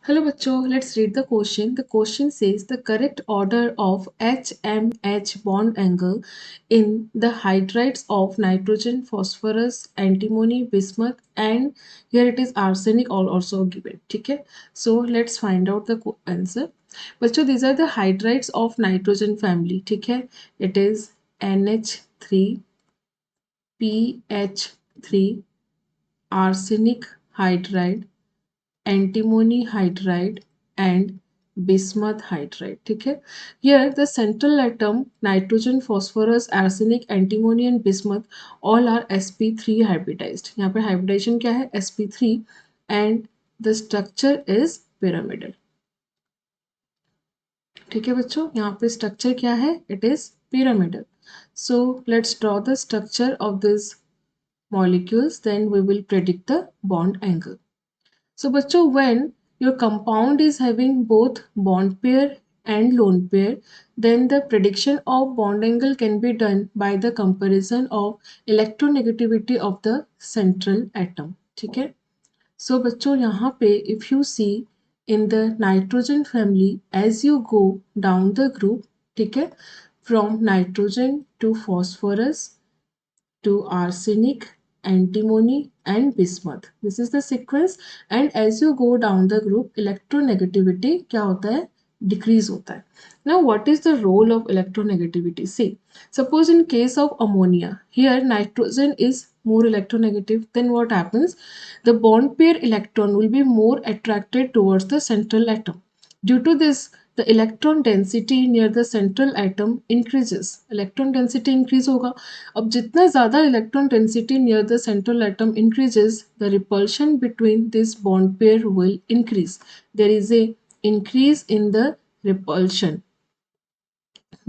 Hello बच्चों, let's read the question. The question says the correct order of HMH bond angle in the hydrides of nitrogen, phosphorus, antimony, bismuth and here it is arsenic all also given. ठीक है? So let's find out the answer. बच्चों these are the hydrides of nitrogen family. ठीक है? It is NH3, PH3, arsenic hydride, antimony hydride and bismuth hydride. ठीक है. Here the central atom nitrogen, phosphorus, arsenic, antimony and bismuth all are sp3 hybridized. यहाँ पे hybridization क्या है? sp3 and the structure is pyramidal. ठीक है बच्चों, यहाँ पे स्ट्रक्चर क्या है? It is pyramidal. So let's draw the structure of these molecules, then we will predict the bond angle. So बच्चों when your compound is having both bond pair and lone pair, then the prediction of bond angle can be done by the comparison of electronegativity of the central atom. ठीक है. So बच्चों यहाँ पे if you see in the nitrogen family as you go down the group, ठीक है, from nitrogen to phosphorus to arsenic, antimony and bismuth. This is the sequence and as you go down the group electronegativity क्या होता है? Decrease होता है. Now what is the role of electronegativity? See, suppose in case of ammonia, here nitrogen is more electronegative, then what happens? The bond pair electron will be more attracted towards the central atom. Due to this, the electron density near the central atom increases. Electron density increase होगा. अब जितना ज़्यादा electron density near the central atom increases, the repulsion between this bond pair will increase. There is a increase in the repulsion.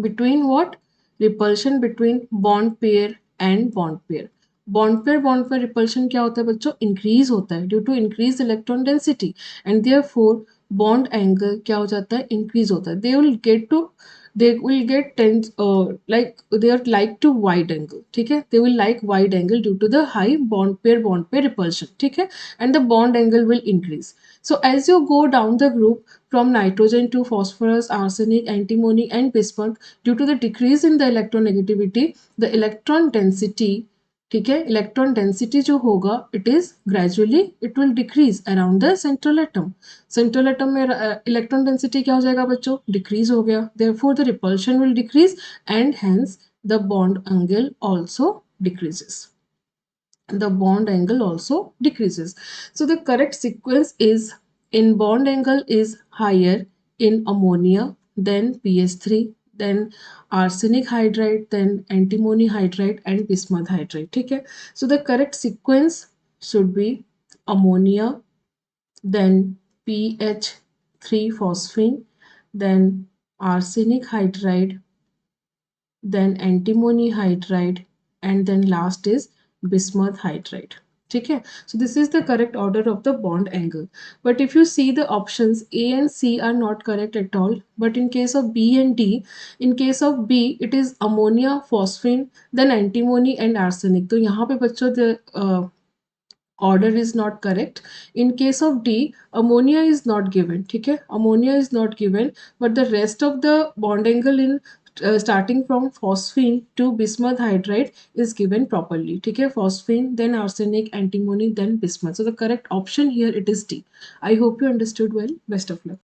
Between what? Repulsion between bond pair and bond pair. Bond pair repulsion क्या होता है बच्चों? Increase होता है due to increase electron density and therefore bond angle क्या हो जाता है? इंक्रीज होता है. They will get tense like they are like to wide angle. ठीक है, they will like wide angle due to the high bond pair repulsion. ठीक है, and the bond angle will increase. So as you go down the group from nitrogen to phosphorus, arsenic, antimony and bismuth, due to the decrease in the electronegativity, the electron density, ठीक है, electron density जो होगा it is gradually it will decrease around the central atom. Central atom में electron density क्या हो जाएगा बच्चों? Decrease हो गया. Therefore the repulsion will decrease and hence the bond angle also decreases. The bond angle also decreases. So the correct sequence is in bond angle is higher in ammonia, then pH3, then arsenic hydride, then antimony hydride and bismuth hydride. ठीक है. So the correct sequence should be ammonia, then PH3 phosphine, then arsenic hydride, then antimony hydride and then last is bismuth hydride. ठीक है. So this is the correct order of the bond angle. But if you see the options A and C are not correct at all. But in case of B and D, in case of B it is ammonia, phosphine, then antimony and arsenic. तो यहाँ पे बच्चों the order is not correct. In case of D, ammonia is not given. ठीक है, ammonia is not given, but the rest of the bond angle in starting from phosphine to bismuth hydride is given properly. ठीक है, phosphine, then arsenic, antimony, then bismuth. So the correct option here it is D. I hope you understood well. Best of luck.